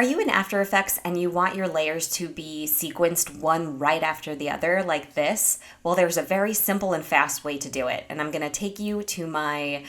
Are you in After Effects and you want your layers to be sequenced one right after the other like this? Well, there's a very simple and fast way to do it. And I'm going to take you to my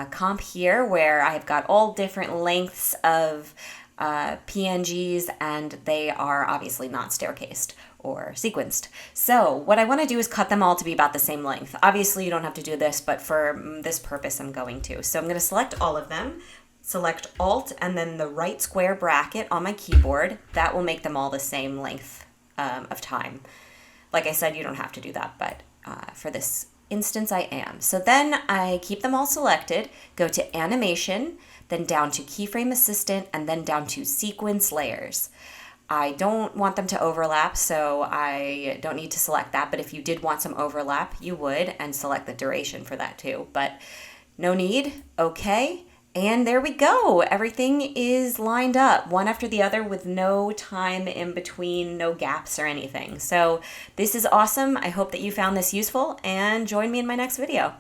comp here where I've got all different lengths of PNGs, and they are obviously not staircased or sequenced. So what I want to do is cut them all to be about the same length. Obviously you don't have to do this, but for this purpose I'm going to. So I'm going to select all of them. Select Alt and then the right square bracket on my keyboard. That will make them all the same length of time. Like I said, you don't have to do that, but for this instance I am. So then I keep them all selected, go to Animation, then down to Keyframe Assistant, and then down to Sequence Layers. I don't want them to overlap, so I don't need to select that, but if you did want some overlap, you would, and select the duration for that too. But no need. Okay. And there we go. Everything is lined up one after the other with no time in between, no gaps or anything. So this is awesome. I hope that you found this useful, and join me in my next video.